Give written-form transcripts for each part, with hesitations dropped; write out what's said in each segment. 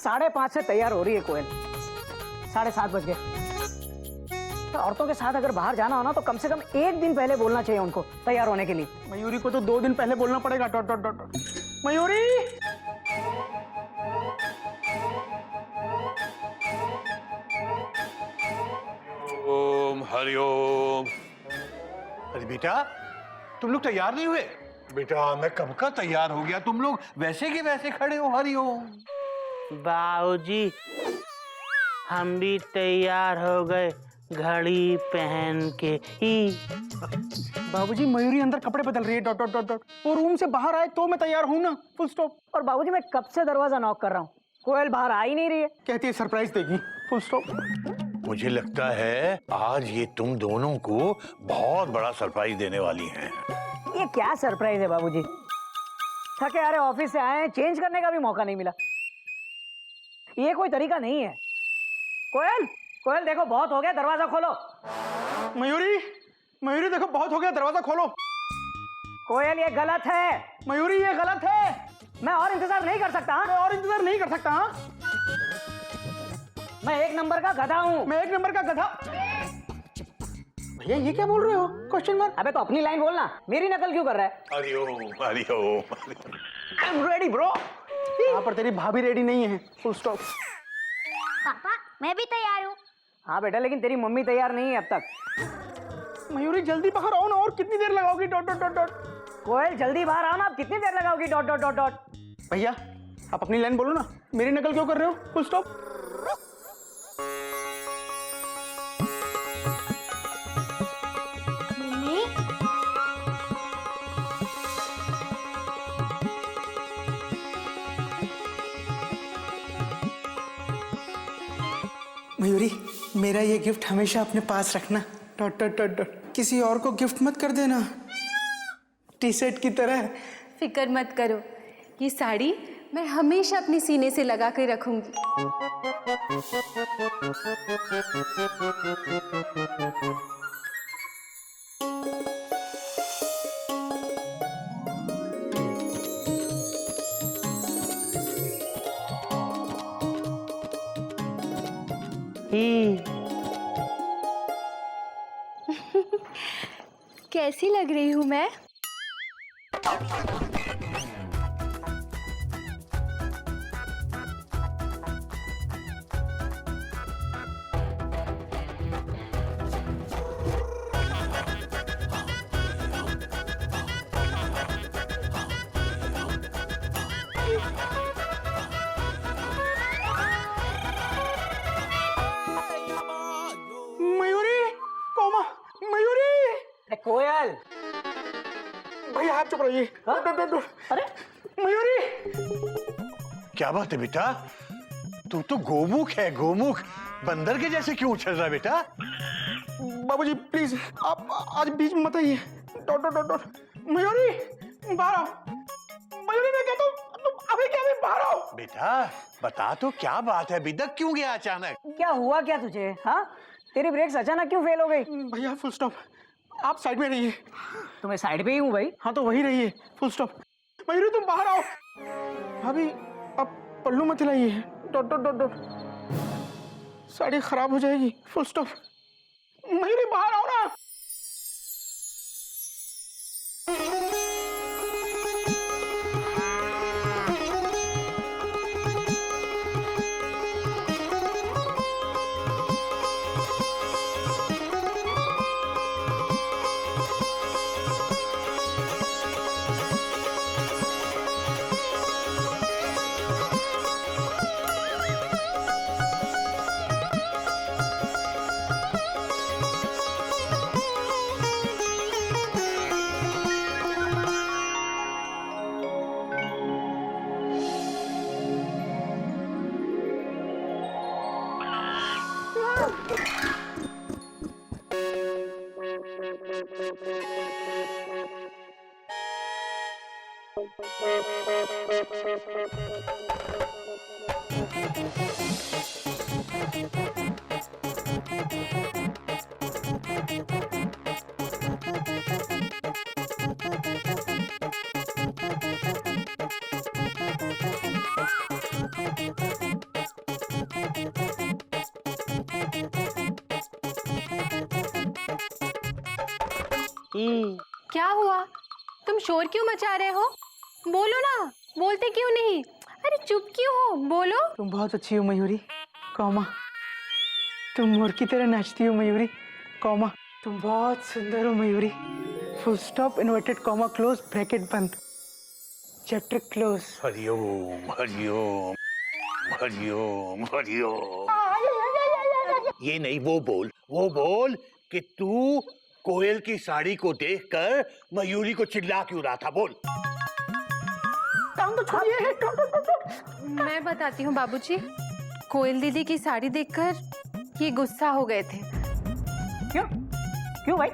5:30 से तैयार हो रही है कोयल। 7:30 बज गए। तो औरतों के साथ अगर बाहर जाना हो ना तो कम से कम 1 दिन पहले बोलना चाहिए उनको तैयार होने के लिए। मयूरी को तो 2 दिन पहले बोलना पड़ेगा। Dot dot dot dot. Mayuri, Om Hariom. अरे बेटा, तुम लोग तैयार नहीं हुए? बेटा मैं कब का तैयार हो गया, तुम लोग वैसे के वैसे खड़े हो। हरिओम। बाबूजी हम भी तैयार हो गए, घड़ी पहन के ही। बाबूजी मयूरी अंदर कपड़े बदल रही है। Dot dot dot dot. वो रूम से बाहर आए तो मैं तैयार हूँ ना। Full stop. और बाबूजी मैं कब से दरवाजा नॉक कर रहा हूँ, कोयल बाहर आ ही नहीं रही है। कहती है सरप्राइज देगी। Full stop. मुझे लगता है आज ये तुम दोनों को बहुत बड़ा सरप्राइज देने वाली हैं। ये क्या सरप्राइज है बाबूजी? थके हारे ऑफिस से आए हैं, चेंज करने का भी मौका नहीं मिला। ये कोई तरीका नहीं है। कोयल, कोयल देखो बहुत हो गया, दरवाजा खोलो। मयूरी, मयूरी देखो बहुत हो गया, दरवाजा खोलो। कोयल ये गलत है। मयूरी ये गलत है। मैं और इंतजार नहीं कर सकता। मैं और इंतजार नहीं कर सकता। मैं 1 नंबर का गधा हूँ। मैं 1 नंबर का गधा। भैया ये क्या बोल रहे हो? Question mark. अबे तो अपनी लाइन बोलना, मेरी नकल क्यों कर रहा है? Hariom Hariom. I am ready bro. यहाँ पर तेरी भाभी रेडी नहीं है। Full stop. पापा मैं भी तैयार हूँ। हाँ बेटा, लेकिन तेरी मम्मी तैयार नहीं है अब तक। मयूरी जल्दी बाहर आओ ना, और कितनी देर लगाओगी? Dot dot dot dot. Koyal जल्दी बाहर आओ ना, अब कितनी देर लगाओगी? Dot dot dot dot. भैया आप अपनी लाइन बोलो ना, मेरी नकल क्यों कर रहे हो? Full stop. मम्मी मयूरी, मेरा ये गिफ्ट हमेशा अपने पास रखना। Dot dot dot dot. किसी और को गिफ्ट मत कर देना, टी शर्ट की तरह। फिक्र मत करो, ये साड़ी मैं हमेशा अपने सीने से लगा कर रखूंगी। कैसी लग रही हूँ मैं? मयूरी, कोमा, मयूरी। कोयल, भैया आप चुप रहिए। हाँ? Dot dot dot. अरे मयूरी, क्या बात है बेटा, तू तो गोमुख है। गोमुख बंदर के जैसे क्यों उछल रहा है बेटा? बाबूजी प्लीज आप आज बीच में मत आइए। Dot dot dot dot. Mayuri बाहर आओ। मयूरी मैं कहता हूँ तुम अभी क्या, अभी बाहर आओ। बेटा बता तो क्या बात है, बिदक क्यों गया अचानक? क्या हुआ क्या तुझे? हाँ, तेरी ब्रेक्स अचानक क्यों फेल हो गई? भैया फुल स्टॉप। आप साइड में रहिए। तो मैं साइड पे ही हूँ भाई। हाँ तो वही रहिए। Full stop. मयूरी तुम बाहर आओ। भाभी आप पल्लू मत हिलाइए। Dot dot dot dot. Sari खराब हो जाएगी। Full stop. मयूरी बाहर आओ ना। ई। क्या हुआ? तुम शोर क्यों मचा रहे हो? बोलो ना, बोलते क्यों नहीं? अरे चुप क्यों हो? बोलो। तुम बहुत अच्छी हो मयूरी, कौमा। तुम मोर की तरह नाचती हो मयूरी, कौमा। तुम बहुत सुंदर हो Mayuri. Full stop, inverted comma, close bracket बंद, चैप्टर क्लोज। हरिओम हरिओम हरिओम हरिओम। ये नहीं, वो बोल कि तू कोयल की साड़ी को देखकर मयूरी को चिल्ला क्यों रहा था, बोल। मैं बताती हूँ बाबूजी। कोयल दीदी की साड़ी देखकर ये गुस्सा हो गए थे। क्यों क्यों भाई?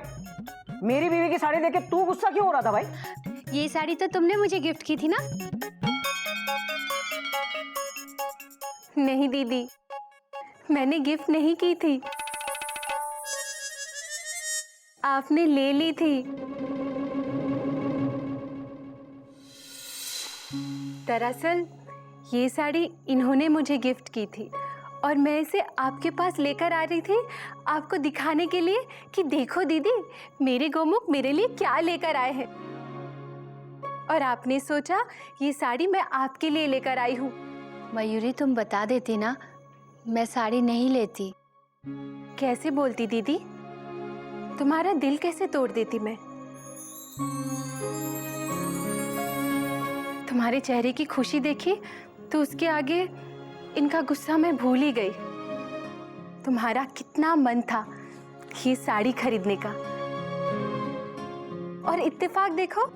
मेरी बीवी की साड़ी देख के तू गुस्सा क्यों हो रहा था भाई? ये साड़ी तो तुमने मुझे गिफ्ट की थी ना? नहीं दीदी, मैंने गिफ्ट नहीं की थी, आपने ले ली थी। दरअसल ये साड़ी इन्होंने मुझे गिफ्ट की थी और मैं इसे आपके पास लेकर आ रही थी आपको दिखाने के लिए कि देखो दीदी, मेरे गोमुख मेरे लिए क्या लेकर आए हैं। और आपने सोचा ये साड़ी मैं आपके लिए लेकर आई हूँ। मयूरी, तुम बता देती ना, मैं साड़ी नहीं लेती। कैसे बोलती दीदी? तुम्हारा दिल कैसे तोड़ देती मैं? तुम्हारे चेहरे की खुशी देखी तो उसके आगे इनका गुस्सा मैं भूल ही गई। तुम्हारा कितना मन था ये साड़ी खरीदने का, और इत्तेफाक देखो,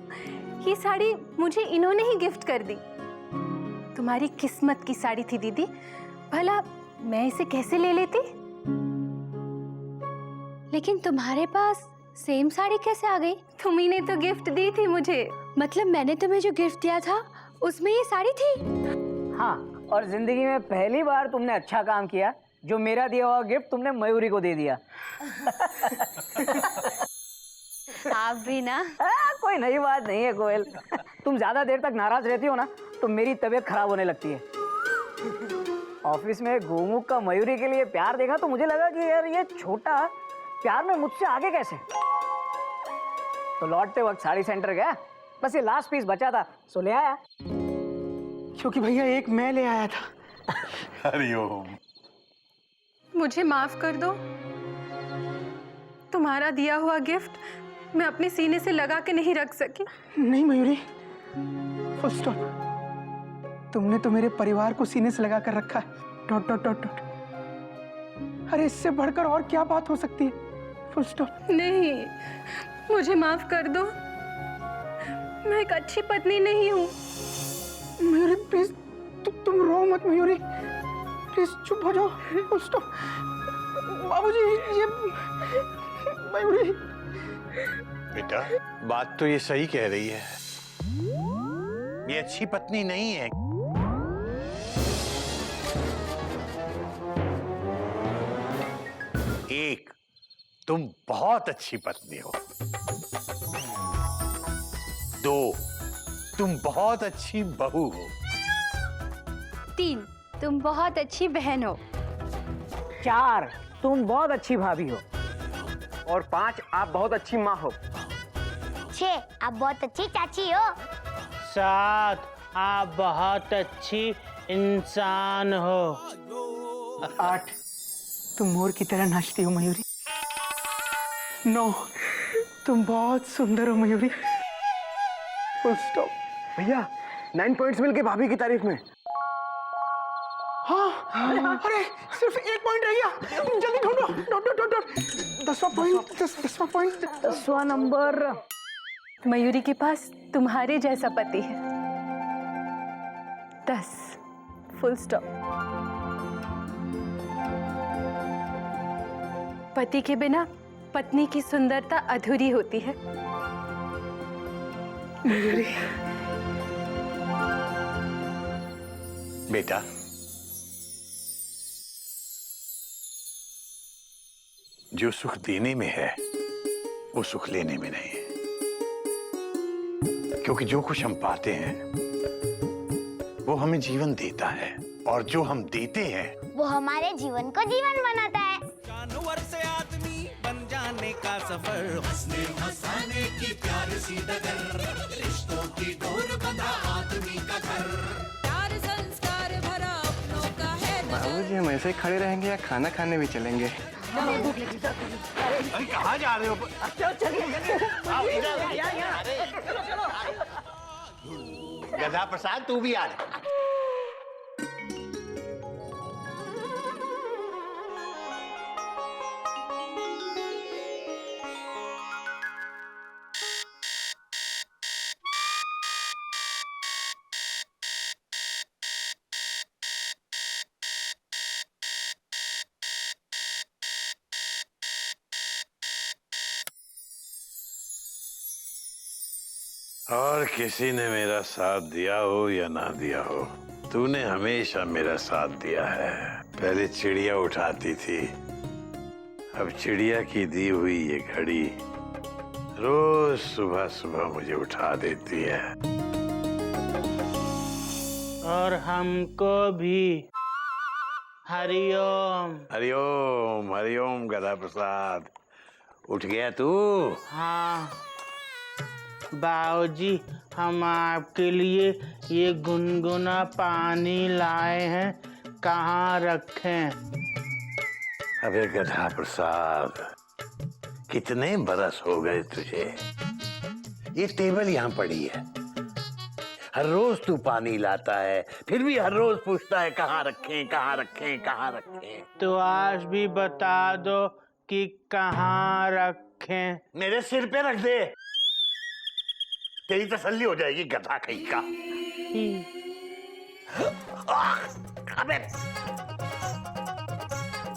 ये साड़ी मुझे इन्होंने ही गिफ्ट कर दी। तुम्हारी किस्मत की साड़ी थी दीदी, भला मैं इसे कैसे ले लेती? लेकिन तुम्हारे पास सेम साड़ी कैसे आ गई? तुम्ही ने तो गिफ्ट दी थी मुझे। मतलब मैंने तुम्हें जो गिफ्ट दिया था उसमें ये साड़ी थी? हाँ, और जिंदगी में पहली बार तुमने अच्छा काम किया, जो मेरा दिया हुआ गिफ्ट तुमने मयूरी को दे दिया। आप भी ना। कोई नई बात नहीं है कोयल। तुम ज्यादा देर तक नाराज रहती हो ना तो मेरी तबीयत खराब होने लगती है। ऑफिस में गोमुख का मयूरी के लिए प्यार देखा तो मुझे लगा कि यार ये छोटा प्यार में मुझसे आगे कैसे। तो लौटते वक्त साड़ी सेंटर गया, बस ये लास्ट पीस बचा था सो ले आया। क्योंकि भैया एक मैं ले आया था। हरिओम। मुझे माफ कर दो। तुम्हारा दिया हुआ गिफ्ट मैं अपने सीने से लगा के नहीं रख सकी। नहीं मयूरी, फुल स्टॉप। तुमने तो मेरे परिवार को सीने से लगा कर रखा है, डॉट डॉट डॉट डॉट। अरे इससे बढ़कर और क्या बात हो सकती है? Full stop. नहीं, मुझे माफ कर दो। मैं एक अच्छी पत्नी नहीं हूँ। मयूरी प्लीज, तुम रो मत मयूरी, प्लीज चुप हो जाओ। Full stop. बाबूजी ये मयूरी। बेटा, बात तो ये सही कह रही है, ये अच्छी पत्नी नहीं है। एक, तुम बहुत अच्छी पत्नी हो। दो, तुम बहुत अच्छी बहू हो। 3, तुम बहुत अच्छी बहन हो। 4, तुम बहुत अच्छी भाभी हो। और 5, आप बहुत अच्छी माँ हो। 6, आप बहुत अच्छी चाची हो। 7, आप बहुत अच्छी इंसान हो। 8, तुम मोर की तरह नाचती हो मयूरी। 9, तुम बहुत सुंदर हो मयूरी। Full stop. भैया 9 पॉइंट्स मिल के भाभी की तारीफ में। हाँ, अरे सिर्फ 1 पॉइंट रह गया, जल्दी ढूंढो। Dot dot dot dot. 10वां पॉइंट, 10वां पॉइंट। 10वां नंबर। मयूरी के पास तुम्हारे जैसा पति है। 10, फुल स्टॉप। पति के बिना पत्नी की सुंदरता अधूरी होती है। मयूरी बेटा, जो सुख देने में है वो सुख लेने में नहीं है, क्योंकि जो कुछ हम पाते हैं वो हमें जीवन देता है, और जो हम देते हैं वो हमारे जीवन को जीवन बनाता है। जानवर से आदमी बन जाने बनाने का सफर, हंसने हंसाने की प्यार सी डगर, रिश्तों की डोर बंधा आदमी का घर। प्यार संस्कार भरा अपनों का है। बाबूजी हम ऐसे ही खड़े रहेंगे या खाना खाने भी चलेंगे? अरे कहाँ जा रहे हो? आओ इधर। गधा प्रसाद तू भी आ जा। और किसी ने मेरा साथ दिया हो या ना दिया हो, तूने हमेशा मेरा साथ दिया है। पहले चिड़िया उठाती थी, अब चिड़िया की दी हुई ये घड़ी रोज सुबह सुबह मुझे उठा देती है। और हमको भी। हरिओम। हरिओम हरिओम गधा प्रसाद, उठ गया तू? हाँ बाबूजी, हम आपके लिए ये गुनगुना पानी लाए हैं, कहाँ रखें? अबे गधा प्रसाद, कितने बरस हो गए तुझे? ये टेबल यहाँ पड़ी है, हर रोज तू पानी लाता है, फिर भी हर रोज पूछता है कहाँ रखें कहाँ रखें कहाँ रखें। तो आज भी बता दो कि कहाँ रखें। मेरे सिर पे रख दे, तेरी तसल्ली हो जाएगी गधा कहीं का। अबे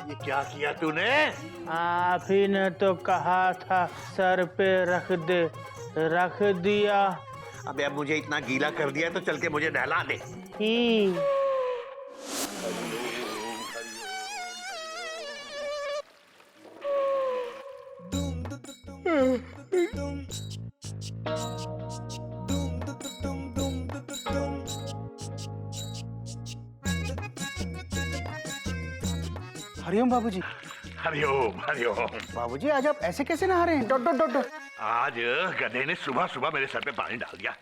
ये क्या किया तूने? आप ही ने तो कहा था सर पे रख दे, रख दिया। अबे अब मुझे इतना गीला कर दिया तो चल के मुझे नहला दे। हरिओम बाबूजी। हरिओम हरिओम। बाबूजी आज आप ऐसे कैसे नहा रहे हैं? Dot dot dot dot. आज गधे ने सुबह सुबह मेरे सर पे पानी डाल दिया।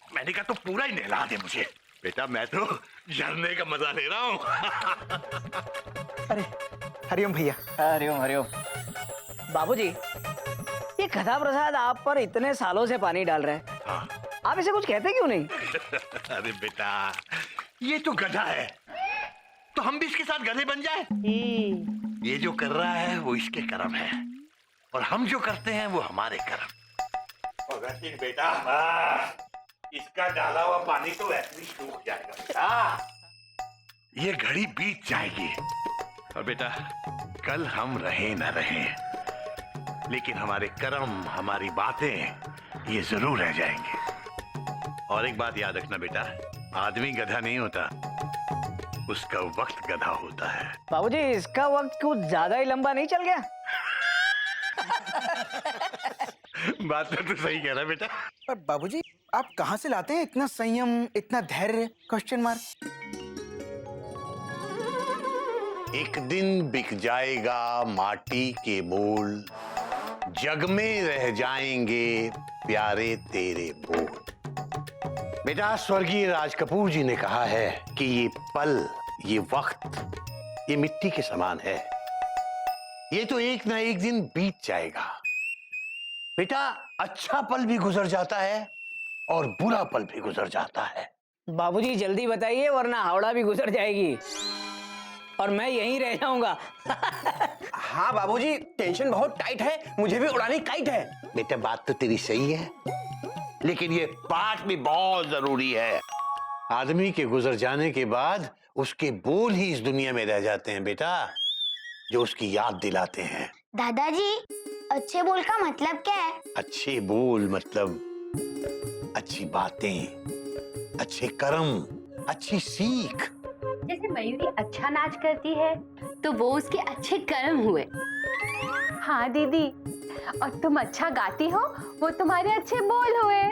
मैंने कहा तो पूरा ही नहला दे मुझे। बेटा मैं तो झरने का मजा ले रहा हूँ। अरे हरिओम भैया। हरिओम हरिओम। बाबूजी, ये गधा प्रसाद आप पर इतने सालों से पानी डाल रहे हैं, हाँ। आप इसे कुछ कहते क्यों नहीं? अरे बेटा, ये तो गधा है, तो हम भी इसके साथ गधे बन जाए? ये जो कर रहा है वो इसके कर्म है, और हम जो करते हैं वो हमारे कर्म। और बेटा, इसका डाला हुआ पानी तो ऐसे ही सूख जाएगा बेटा। ये घड़ी बीत जाएगी, और बेटा कल हम रहे न रहे, लेकिन हमारे कर्म हमारी बातें ये जरूर रह जाएंगे। और एक बात याद रखना बेटा, आदमी गधा नहीं होता, उसका वक्त गधा होता है। बाबूजी, इसका वक्त कुछ ज्यादा ही लंबा नहीं चल गया? बात तो सही कह रहा है बेटा। पर बाबूजी आप कहाँ से लाते हैं इतना संयम, इतना धैर्य? Question mark. एक दिन बिक जाएगा माटी के मोल, जग में रह जाएंगे प्यारे तेरे बोल। बेटा स्वर्गीय राज कपूर जी ने कहा है कि ये पल, ये वक्त, ये मिट्टी के समान है, ये तो एक ना एक दिन बीत जाएगा। बेटा अच्छा पल भी गुजर जाता है और बुरा पल भी गुजर जाता है। बाबूजी जल्दी बताइए, वरना हावड़ा भी गुजर जाएगी और मैं यहीं रह जाऊंगा। हाँ बाबूजी, टेंशन बहुत टाइट है, मुझे भी उड़ानी काइट है। बेटा बात तो तेरी सही है, लेकिन ये पाठ भी बहुत जरूरी है। आदमी के गुजर जाने के बाद उसके बोल ही इस दुनिया में रह जाते हैं बेटा, जो उसकी याद दिलाते हैं। दादाजी, अच्छे बोल का मतलब क्या है? अच्छे बोल मतलब अच्छी बातें, अच्छे कर्म, अच्छी सीख। जैसे मयूरी अच्छा नाच करती है तो वो उसके अच्छे कर्म हुए। हाँ दीदी, और तुम अच्छा गाती हो, वो तुम्हारे अच्छे बोल हुए।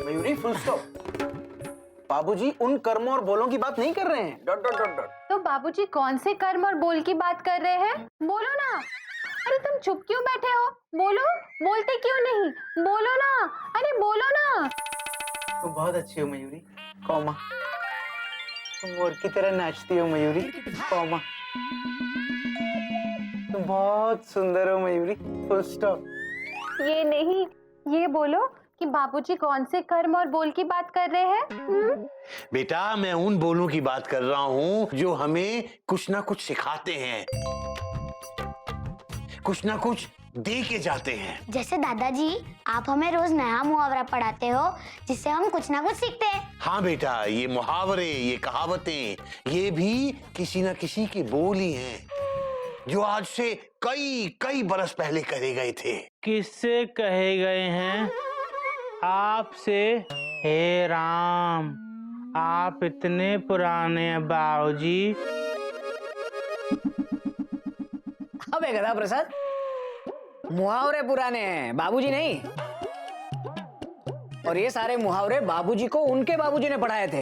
Mayuri full stop. बाबूजी उन कर्मों और बोलों की बात नहीं कर रहे हैं। Dot dot dot dot. तो बाबूजी कौन से कर्म और बोल की बात कर रहे हैं? बोलो ना। अरे तुम चुप क्यों बैठे हो? बोलो, बोलते क्यों नहीं? बोलो ना, अरे बोलो ना। तुम बहुत अच्छी हो मयूरी, कॉमा। तुम मोर की तरह नाचती हो मयूरी, कॉमा। तुम बहुत सुंदर हो मयूरी, फुल स्टॉप। ये नहीं, ये बोलो कि बाबूजी कौन से कर्म और बोल की बात कर रहे हैं? बेटा, मैं उन बोलों की बात कर रहा हूँ जो हमें कुछ ना कुछ सिखाते हैं, कुछ ना कुछ दे के जाते हैं। जैसे दादाजी आप हमें रोज नया मुहावरा पढ़ाते हो जिससे हम कुछ ना कुछ सीखते हैं। हाँ बेटा, ये मुहावरे, ये कहावतें, ये भी किसी ना किसी की बोल ही हैं जो आज से कई कई बरस पहले कहे गए थे। किससे कहे गए हैं? आपसे। हे राम, आप इतने पुराने हैं बाबूजी। अबे गधा प्रसाद, मुहावरे पुराने हैं, बाबूजी नहीं। और ये सारे मुहावरे बाबूजी को उनके बाबूजी ने पढ़ाए थे,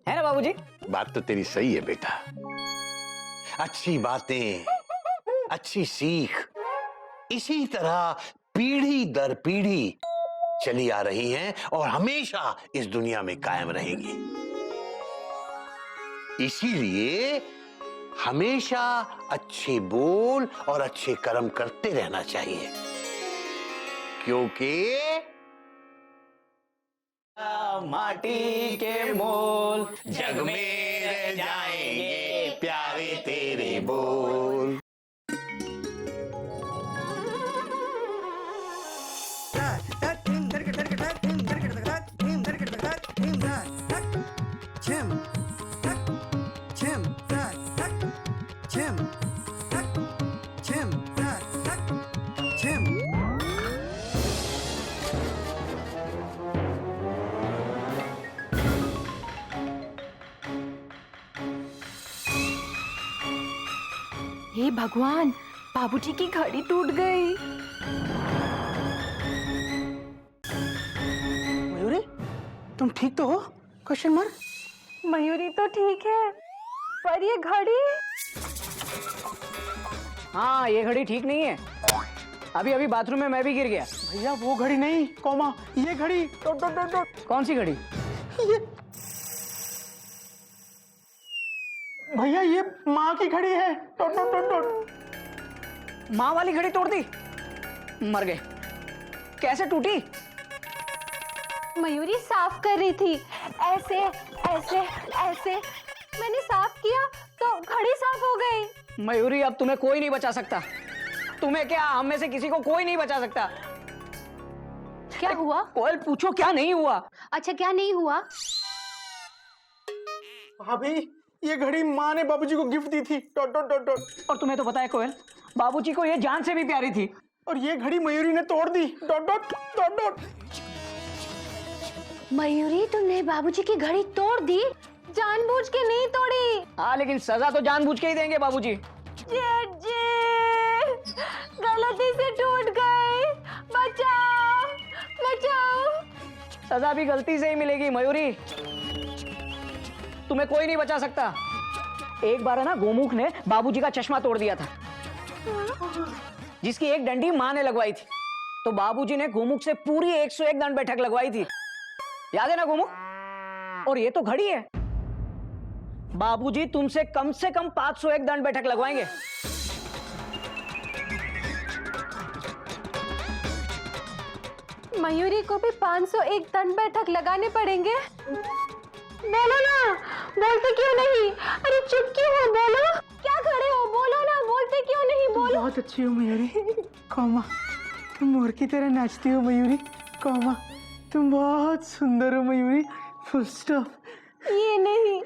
है ना बाबूजी? बात तो तेरी सही है बेटा। अच्छी बातें, अच्छी सीख इसी तरह पीढ़ी दर पीढ़ी चली आ रही हैं और हमेशा इस दुनिया में कायम रहेंगी। इसीलिए हमेशा अच्छे बोल और अच्छे कर्म करते रहना चाहिए, क्योंकि माटी के मोल जग में रह जाएंगे प्यारे तेरे बोल। हे भगवान, बाबूजी की घड़ी टूट गई। मयूरी, तुम ठीक तो हो? Question mark. मयूरी तो ठीक है, पर ये घड़ी। हाँ, ये घड़ी ठीक नहीं है। अभी अभी बाथरूम में मैं भी गिर गया। भैया वो घड़ी नहीं, कॉमा, ये घड़ी। Dot dot dot dot. कौन सी घड़ी? ये भैया, ये माँ की घड़ी है। Dot dot dot dot. माँ वाली घड़ी तोड़ दी? मर गए। कैसे टूटी? मयूरी साफ कर रही थी, ऐसे ऐसे ऐसे। मैंने साफ किया तो घड़ी साफ हो गई। मयूरी, अब तुम्हें कोई नहीं बचा सकता। तुम्हें क्या, हम में से किसी को कोई नहीं बचा सकता। क्या हुआ? कोयल, पूछो क्या नहीं हुआ? अच्छा, क्या नहीं हुआ? भाभी, ये घड़ी माँ ने बाबूजी को गिफ्ट दी थी। Dot dot dot dot. और तुम्हें तो पता है कोयल, बाबूजी को ये जान से भी प्यारी थी। और ये घड़ी मयूरी ने तोड़ दी। Dot dot dot dot. Mayuri, तुमने बाबूजी की घड़ी तोड़ दी? जानबूझ के नहीं तोड़ी। हाँ, लेकिन सजा तो जानबूझ के ही देंगे बाबूजी। जेठ जी, गलती से टूट गई, बचाओ बचाओ। सजा भी गलती से ही मिलेगी मयूरी, तुम्हें कोई नहीं बचा सकता। एक बार है ना, गोमुख ने बाबूजी का चश्मा तोड़ दिया था, जिसकी एक डंडी माँ ने लगवाई थी। तो बाबूजी ने गोमुख से पूरी 101 दंड बैठक लगवाई थी, याद है ना गोमुख? और ये तो घड़ी है, बाबूजी तुमसे कम 501 दंड बैठक लगवाएंगे। मयूरी को भी 501 दंड बैठक लगाने पड़ेंगे। बोलो ना, बोलते क्यों नहीं? अरे चुप क्यों हो? बोलो, क्या खड़े हो? बोलो ना, बोलते क्यों नहीं? बोलो। बहुत अच्छी हो मयूरी, कॉमा। तुम मोर की तरह नाचती हो मयूरी, कॉमा। तुम बहुत सुंदर हो मयूरी, फुल स्टॉप। ये नहीं,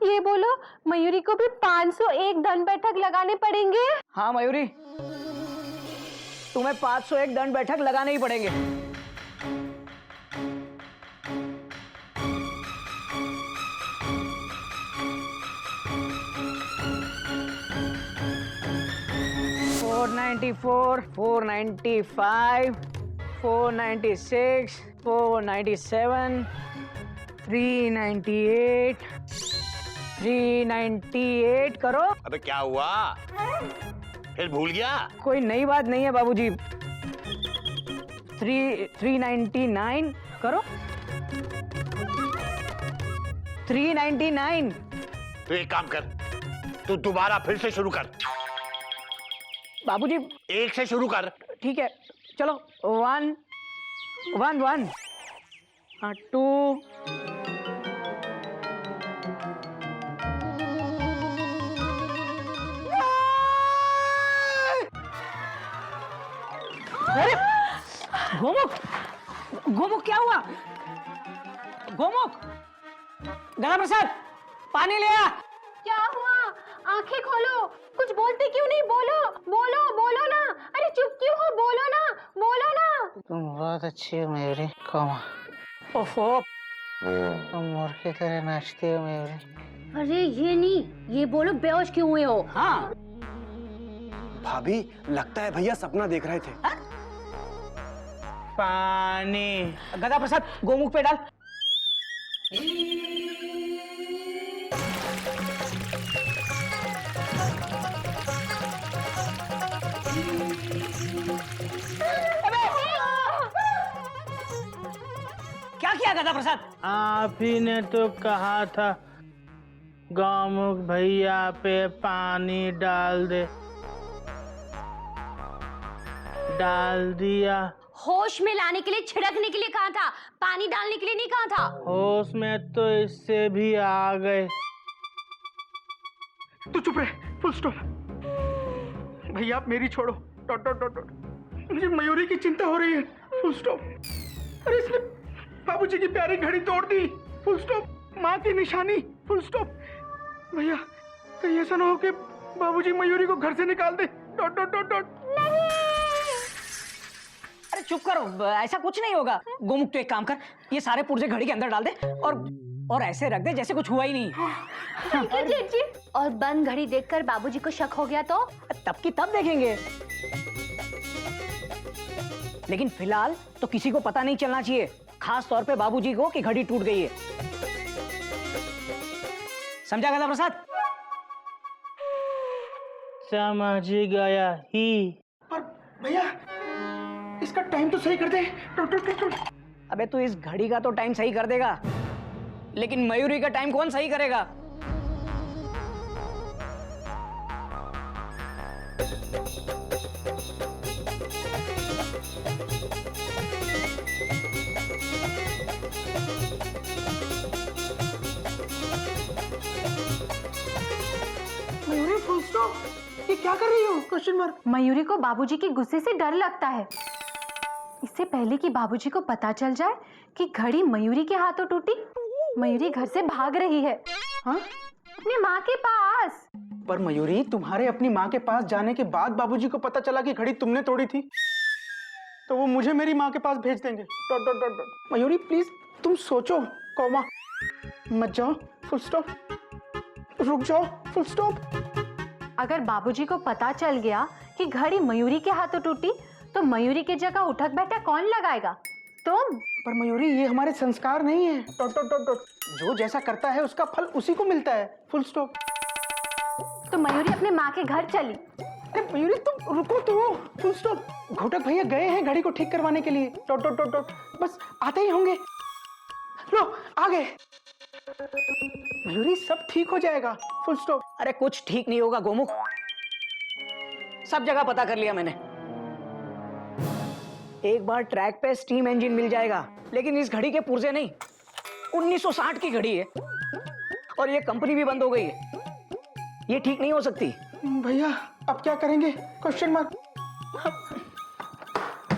ये बोलो, मयूरी को भी 501 दंड बैठक लगाने पड़ेंगे। हाँ मयूरी, तुम्हें 501 दंड बैठक लगाने ही पड़ेंगे। $494, $495, $496, $497, $398, 398 करो। अबे क्या हुआ, फिर भूल गया? कोई नई बात नहीं है बाबूजी। 399 करो। 399। तो एक काम कर, तू दोबारा फिर से शुरू कर, बाबूजी एक से शुरू कर। ठीक है, चलो 1 1 1 2 अरे गोमुख, गोमुख क्या हुआ? गोमुख, गंगा प्रसाद पानी ले आ। क्या हुआ? आंखें खोलो, कुछ बोलते क्यों नहीं? बोलो बोलो बोलो ना। अरे चुप क्यों हो? बोलो ना, बोलो ना। तुम बहुत अच्छी हो मयूरी, कोमा। ओफो, तुम मोर की तरह नाचती हो मयूरी। अरे ये नहीं, ये बोलो बेहोश क्यों हुए हो? हाँ भाभी, लगता है भैया सपना देख रहे थे। पानी। गंगा प्रसाद गोमुख पे डाल। क्या किया गंगा प्रसाद? आप ही ने तो कहा था गौमुख भैया पे पानी डाल दे, डाल दिया। होश में लाने के लिए, छिड़कने के लिए कहा था, पानी डालने के लिए नहीं कहा था। होश में तो इससे भी आ गए। तू चुप रहे, फुल स्टॉप। भैया आप मेरी छोड़ो, डॉट डॉट डॉट डॉट। मुझे मयूरी की चिंता हो रही है, फुल स्टॉप। अरे इसने बाबूजी की प्यारी घड़ी तोड़ दी, फुल स्टॉप। माँ की निशानी, फुल स्टॉप। भैया कहीं ऐसा ना हो कि बाबूजी मयूरी को घर से निकाल दे, डॉट डॉट डॉट डॉट। अरे चुप करो, ऐसा कुछ नहीं होगा। गोमुख तो एक काम कर, ये सारे पुर्जे घड़ी के अंदर डाल दे और ऐसे रख दे जैसे कुछ हुआ ही नहीं। और बंद घड़ी देखकर बाबूजी को शक हो गया तो? तब की तब देखेंगे, लेकिन फिलहाल तो किसी को पता नहीं चलना चाहिए, खास तौर पे बाबूजी को कि घड़ी टूट गई है। समझा गंगा प्रसाद? समझ गया ही। पर भैया इसका टाइम तो सही कर दे, डॉट डॉट डॉट डॉट। अबे तू इस घड़ी का तो टाइम सही कर देगा, लेकिन मयूरी का टाइम कौन सही करेगा? मयूरी फुल स्टॉप, ये क्या कर रही हो? Question mark. मयूरी को बाबूजी के गुस्से से डर लगता है। इससे पहले कि बाबूजी को पता चल जाए कि घड़ी मयूरी के हाथों टूटी, मयूरी घर से भाग रही है। हाँ? अपनी माँ के पास। पर मयूरी, तुम्हारे अपनी माँ के पास जाने के बाद बाबूजी को पता चला कि घड़ी तुमने तोड़ी थी, तो वो मुझे मेरी माँ के पास भेज देंगे, dot dot dot dot. Mayuri please तुम सोचो, कॉमा मत जाओ, फुल स्टॉप। रुक जाओ, फुल स्टॉप। अगर बाबूजी को पता चल गया कि घड़ी मयूरी के हाथों टूटी, तो मयूरी की जगह उठक बैठक कौन लगाएगा? तुम। पर मयूरी ये हमारे संस्कार नहीं है, डॉट डॉट डॉट डॉट। जो जैसा करता है उसका फल उसी को मिलता है, फुल स्टॉप। तो मयूरी अपने माँ के घर चली। अरे मयूरी तुम रुको तो, फुल स्टॉप। घोटक भैया गए हैं घड़ी को ठीक करवाने के लिए, डॉट डॉट डॉट डॉट। बस आते ही होंगे। लो आ गए। मयूरी सब ठीक हो जाएगा, फुल स्टॉप। अरे कुछ ठीक नहीं होगा गोमुख, सब जगह पता कर लिया मैंने। एक बार ट्रैक पे स्टीम इंजन मिल जाएगा, लेकिन इस घड़ी के पुर्जे नहीं। 1960 की घड़ी है और ये कंपनी भी बंद हो गई है, ये ठीक नहीं हो सकती। भैया अब क्या करेंगे? Question mark.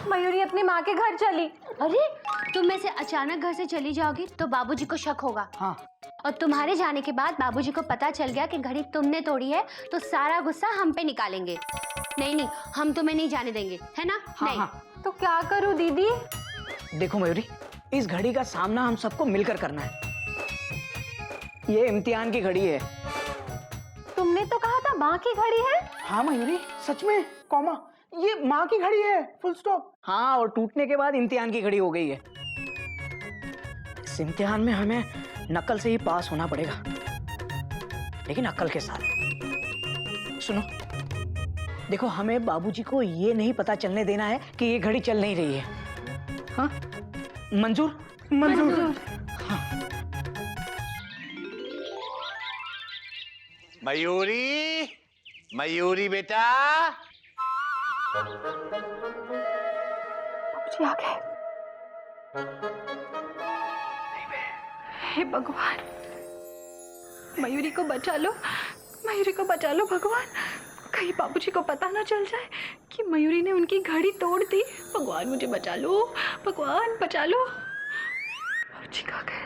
मयूरी अपनी माँ के घर चली। अरे तुम में से अचानक घर से चली जाओगी तो बाबूजी को शक होगा। हाँ, और तुम्हारे जाने के बाद बाबूजी को पता चल गया कि घड़ी तुमने तोड़ी है, तो सारा गुस्सा हम पे निकालेंगे। नहीं नहीं, हम तुम्हें नहीं जाने देंगे, है ना? हाँ, नहीं। हाँ। तो क्या करूँ दीदी? देखो मयूरी, इस घड़ी का सामना हम सबको मिलकर करना है। ये इम्तिहान की घड़ी है। तुमने तो कहा था माँ की घड़ी है। हाँ मयूरी सच में, कॉमा ये माँ की घड़ी है, फुल स्टॉप। हाँ, और टूटने के बाद इम्तिहान की घड़ी हो गई है। इस इम्तिहान में हमें नकल से ही पास होना पड़ेगा। लेकिन अक्ल के साथ। सुनो, देखो हमें बाबूजी को ये नहीं पता चलने देना है कि ये घड़ी चल नहीं रही है। हाँ, मंजूर? मंजूर। मयूरी, मयूरी बेटा। बाबूजी आ गए। हे भगवान, मयूरी को बचा लो, मयूरी को बचा लो भगवान। कहीं बाबूजी को पता ना चल जाए कि मयूरी ने उनकी घड़ी तोड़ दी। भगवान मुझे बचा लो, भगवान बचा लो। बाबूजी कहाँ गए?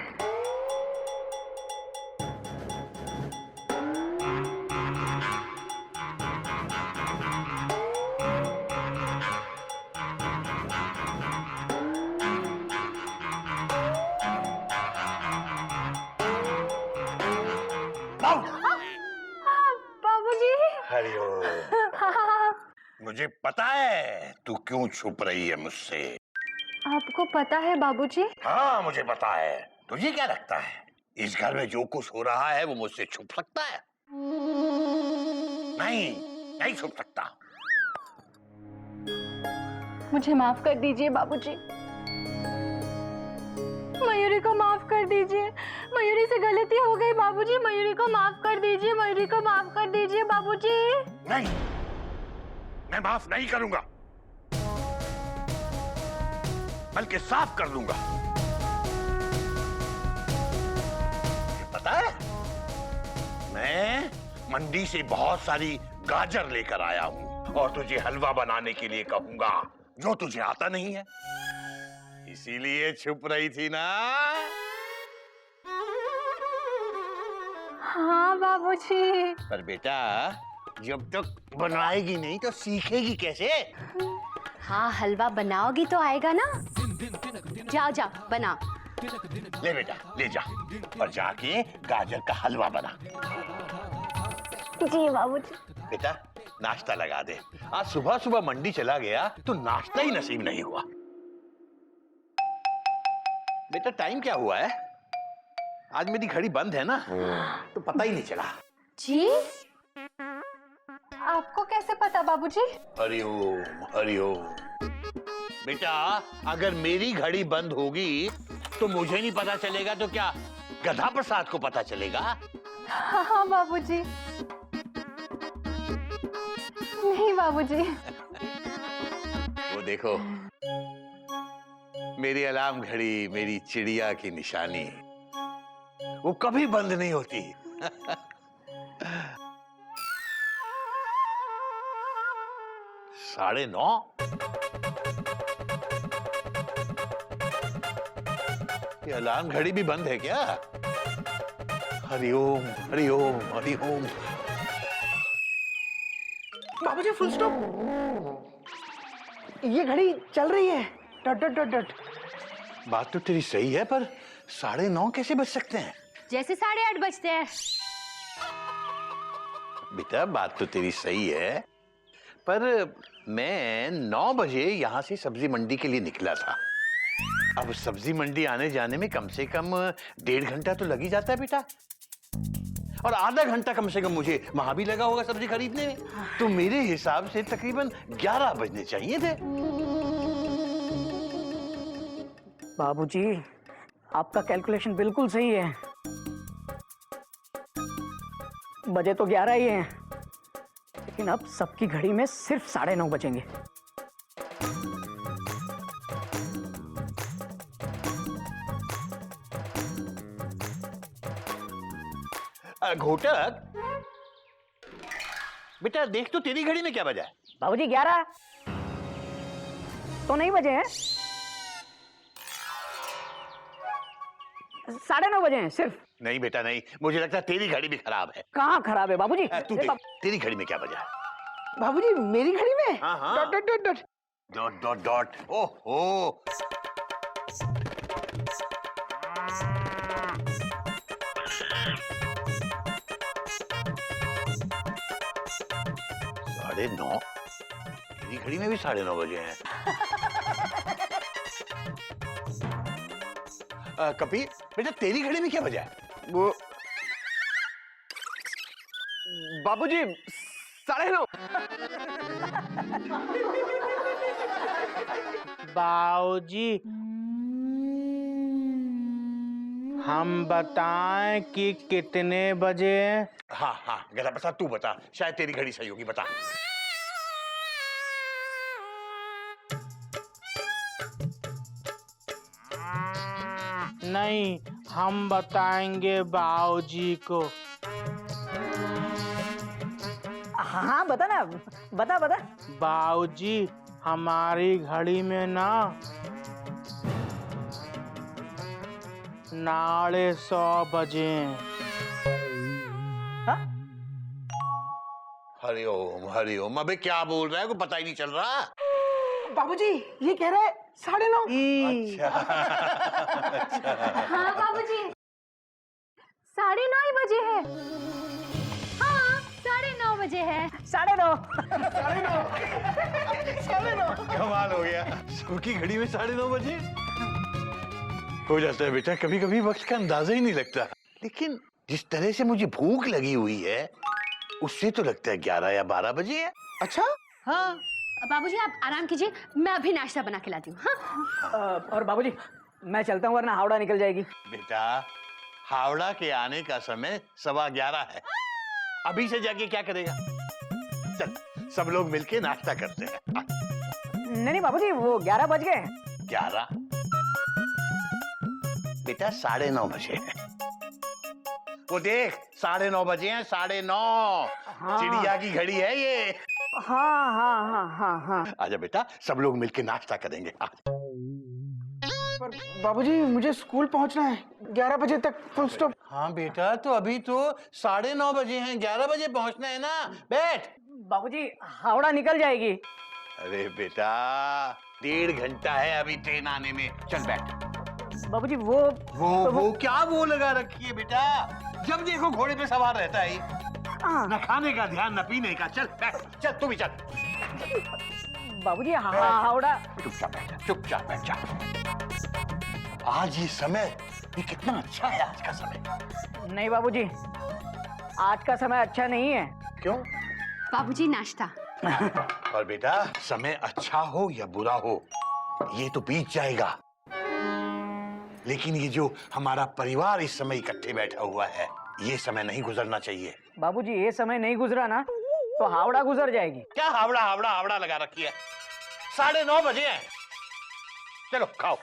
बाबूजी। हरिओम। मुझे पता है तू क्यों छुप रही है मुझसे। आपको पता है बाबूजी? हाँ मुझे पता है। तुझे क्या लगता है इस घर में जो कुछ हो रहा है वो मुझसे छुप सकता है? नहीं, नहीं छुप सकता। मुझे माफ कर दीजिए बाबूजी, मयूरी को माफ कर दीजिए। मयूरी से गलती हो गई बाबूजी, मयूरी को माफ कर दीजिए, मयूरी को माफ कर दीजिए बाबूजी। नहीं, मैं माफ नहीं करूंगा, बल्कि साफ कर दूंगा। पता है, मैं मंडी से बहुत सारी गाजर लेकर आया हूं और तुझे हलवा बनाने के लिए कहूंगा, जो तुझे आता नहीं है। इसीलिए छुप रही थी ना? हाँ बाबूजी। पर बेटा, जब तक बनाएगी नहीं तो सीखेगी कैसे? हाँ, हलवा बनाओगी तो आएगा ना। जाओ जाओ बना। ले बेटा, ले जा और जाके गाजर का हलवा बना। जी बाबूजी। बेटा, नाश्ता लगा दे। आज सुबह सुबह मंडी चला गया तो नाश्ता ही नसीब नहीं हुआ। बेटा, टाइम क्या हुआ है? आज मेरी घड़ी बंद है ना, तो पता ही नहीं चला। जी, आपको कैसे पता बाबूजी? हरिओम, हरिओम। बेटा, अगर मेरी घड़ी बंद होगी तो मुझे नहीं पता चलेगा तो क्या गधा प्रसाद को पता चलेगा? हाँ बाबूजी। नहीं बाबूजी। वो देखो, मेरी अलार्म घड़ी मेरी चिड़िया की निशानी, वो कभी बंद नहीं होती। 9:30। ये अलार्म घड़ी भी बंद है क्या? हरिओम, हरिओम, हरिओम। बाबूजी फुल स्टॉप। ये घड़ी चल रही है। Dot dot dot dot. बात तो तेरी सही है, पर 9:30 कैसे बज सकते हैं? जैसे 8:30 बजते हैं। बेटा, बात तो तेरी सही है, पर मैं 9 बजे यहाँ से सब्जी मंडी के लिए निकला था। अब सब्जी मंडी आने जाने में कम से कम 1.5 घंटा तो लग ही जाता है बेटा, और आधा घंटा कम से कम मुझे वहां भी लगा होगा सब्जी खरीदने में। तो मेरे हिसाब से तकरीबन 11 बजने चाहिए थे। बाबूजी, आपका कैलकुलेशन बिल्कुल सही है। बजे तो 11 ही हैं, लेकिन अब सबकी घड़ी में सिर्फ 9:30 बजेंगे। घोटक, बेटा देख तो तेरी घड़ी में क्या बजा है? बाबूजी 11 तो नहीं बजे हैं, 9:30 बजे हैं सिर्फ। नहीं बेटा नहीं, मुझे लगता है तेरी घड़ी भी खराब है। कहाँ खराब है बाबूजी? तू देख, तेरी घड़ी में क्या बजा है? बाबूजी मेरी घड़ी में हाँ, हाँ। Dot dot dot dot. Dot dot dot. ओहो, साढ़े 9। मेरी घड़ी में भी 9:30 बजे हैं। कपिल बेटा, तेरी घड़ी में क्या बजा है? वो बाबूजी 9:30। बाबूजी, हम बताएं कि कितने बजे हैं? हाँ हाँ गधा प्रसाद तू बता, शायद तेरी घड़ी सही होगी, बता। नहीं, हम बताएंगे बाबूजी को। हाँ हाँ बता ना, बता बता। बाबूजी, हमारी घड़ी में ना 9:30 बजे हैं। हाँ? हरिओम हरिओम, अबे क्या बोल रहा है, को पता ही नहीं चल रहा। बाबूजी ये कह रहा है 9:30। अच्छा हाँ बाबूजी, 9:30 बजे है। हाँ, 9:30 बजे है। 9:30। कमाल हो गया, सबकी घड़ी में 9:30 बजे हो जाता है बेटा। कभी कभी वक्त का अंदाजा ही नहीं लगता, लेकिन जिस तरह से मुझे भूख लगी हुई है उससे तो लगता है 11 या 12 बजे है। अच्छा हाँ। बाबूजी आप आराम कीजिए, मैं अभी नाश्ता बना के लाती हूँ। हाँ? और बाबूजी मैं चलता हूँ वरना हावड़ा निकल जाएगी। बेटा हावड़ा के आने का समय 11:15 है, अभी से जाके क्या करेगा। चल सब लोग मिलके नाश्ता करते हैं। नहीं नहीं बाबूजी, वो 11 बज गए। 11 बेटा 9:30 बजे है। वो देख 9:30 बजे हैं, 9:30। हाँ। चिड़िया की घड़ी है ये। हाँ हाँ हाँ हाँ हाँ। आजा बेटा, सब लोग मिलके नाश्ता करेंगे। पर बाबूजी मुझे स्कूल पहुंचना है 11 बजे तक, फुल स्टॉप। हाँ बेटा, तो अभी तो 9:30 बजे हैं, 11 बजे पहुंचना है ना। बैठ। बाबूजी हावड़ा निकल जाएगी। अरे बेटा 1.5 घंटा है अभी ट्रेन आने में, चल बैठ। बाबूजी वो क्या वो लगा रखी है बेटा, जब देखो घोड़े पे सवार रहता है ये। न खाने का ध्यान न पीने का। चल बैठ, चल तू भी चल। बाबूजी हावड़ा। चुपचाप बैठ जा, चुपचाप बैठ जा। आज ये समय, ये कितना अच्छा है आज का समय। नहीं बाबूजी, आज का समय अच्छा नहीं है। क्यों? बाबूजी नाश्ता। और बेटा समय अच्छा हो या बुरा हो ये तो बीत जाएगा, लेकिन ये जो हमारा परिवार इस समय इकट्ठे बैठा हुआ है, ये समय नहीं गुजरना चाहिए। बाबूजी ये समय नहीं गुजरा ना तो हावड़ा गुजर जाएगी। क्या हावड़ा हावड़ा हावड़ा लगा रखी है, 9:30 बजे हैं। चलो खाओ।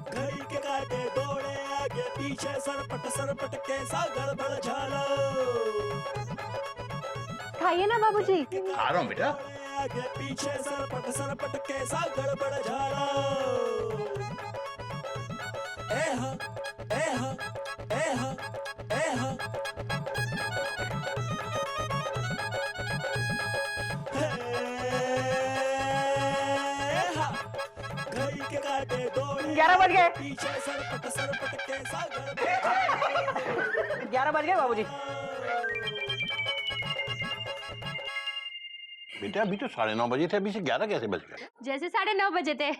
घड़ी के काटे दौड़े आगे पीछे, सरपट कैसा गड़बड़ झालो। खाइए ना बाबूजी। खा रहा हूँ बेटा। आगे पीछे सरपट कैसा गड़बड़ झालो। एहा एहा एहा एहा। घड़ी के काटे दौड़े 11 बज गए। पीछे सरपट कैसा गड़बड़। 11 बज गए बाबूजी। बेटा अभी तो 9:30 बजे थे, अभी से 11 कैसे बज गए? जैसे 9:30 बजे थे।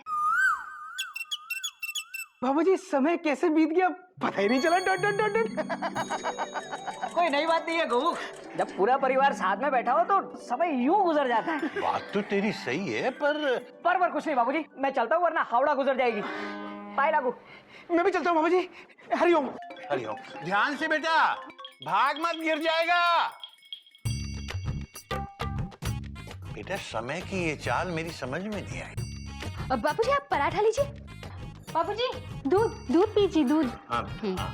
बाबूजी समय कैसे बीत गया पता ही नहीं चला। Dot dot dot dot. कोई नई बात नहीं है गहू, जब पूरा परिवार साथ में बैठा हो तो समय यूं गुजर जाता है। बात तो तेरी सही है, पर कुछ नहीं बाबूजी, मैं चलता हूँ वरना हावड़ा गुजर जाएगी। बाय लागू। मैं भी चलता हूँ बाबूजी। हरिओम। हरिओम। ध्यान से बेटा, भाग मत, गिर जाएगा। बेटा समय की ये चाल मेरी समझ में नहीं आई। बाबूजी आप पराठा लीजिए। बाबूजी दूध पीजिए, दूध। हाँ, हाँ।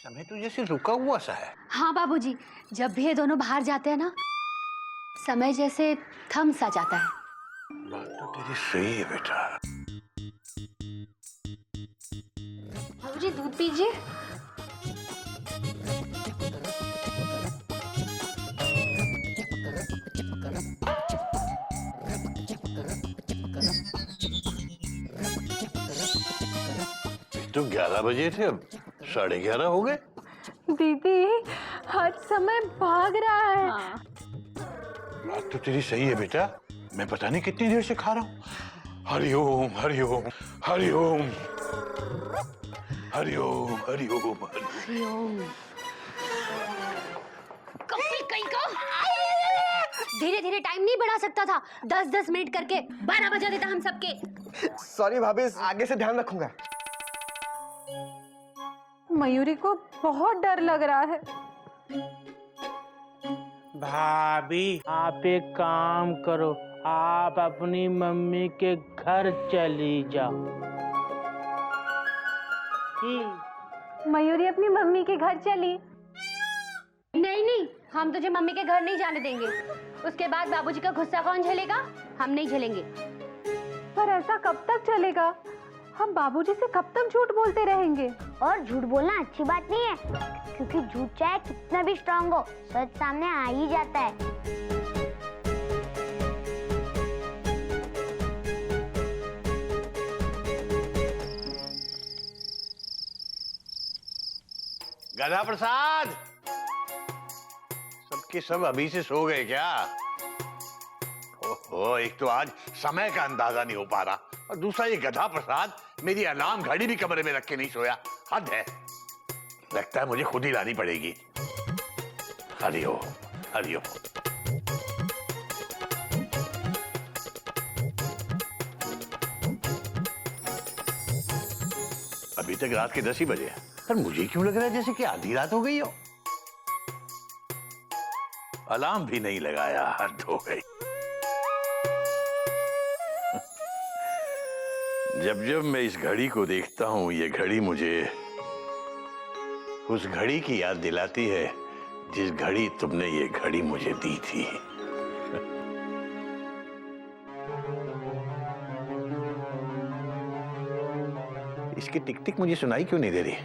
समय तो जैसे रुका हुआ सा है। हाँ बाबूजी, जब भी ये दोनों बाहर जाते हैं ना, समय जैसे थम सा जाता है। बात तो तेरी सही है बेटा। बाबूजी दूध पीजिए। तो 11 बजे थे, अब 11:30 हो गए। दीदी हर समय भाग रहा है। बात तो तेरी सही है बेटा, मैं पता नहीं कितनी देर से खा रहा हूं। हरिओम हरिओम हरिओम हरिओम हरिओम हरिओम। धीरे धीरे टाइम नहीं बढ़ा सकता था? 10-10 मिनट करके 12 बजा देता हम सबके। सॉरी भाभी, आगे से ध्यान रखूंगा। मयूरी को बहुत डर लग रहा है। भाभी आप एक काम करो, आप अपनी मम्मी के घर चली जाओ। मयूरी अपनी मम्मी के घर चली? नहीं नहीं, हम तुझे मम्मी के घर नहीं जाने देंगे। उसके बाद बाबूजी का गुस्सा कौन झेलेगा? हम नहीं झेलेंगे। पर ऐसा कब तक चलेगा? हम बाबूजी से कब तक झूठ बोलते रहेंगे? और झूठ बोलना अच्छी बात नहीं है, क्योंकि झूठ चाहे कितना भी स्ट्रांग हो, सच सामने आ ही जाता है। गधा प्रसाद, सबके सब अभी से सो गए क्या? ओहो, एक तो आज समय का अंदाजा नहीं हो पा रहा, और दूसरा ये गधा प्रसाद मेरी अलार्म घड़ी भी कमरे में रख के नहीं सोया। हद है, लगता है मुझे खुद ही लानी पड़ेगी। हरिओम हरिओम। अभी तक रात के 10 ही बजे हैं, पर मुझे क्यों लग रहा है जैसे कि आधी रात हो गई हो। अलार्म भी नहीं लगाया, हद हो गई। जब जब मैं इस घड़ी को देखता हूं, ये घड़ी मुझे उस घड़ी की याद दिलाती है जिस घड़ी तुमने ये घड़ी मुझे दी थी। इसकी टिक टिक मुझे सुनाई क्यों नहीं दे रही?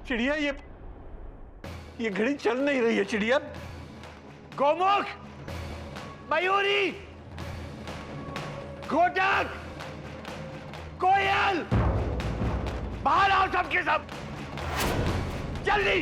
चिड़िया, ये घड़ी चल नहीं रही है। चिड़िया, गोमुख, मयूरी, घोटक, कोयल, बाहर आओ सबके सब, जल्दी।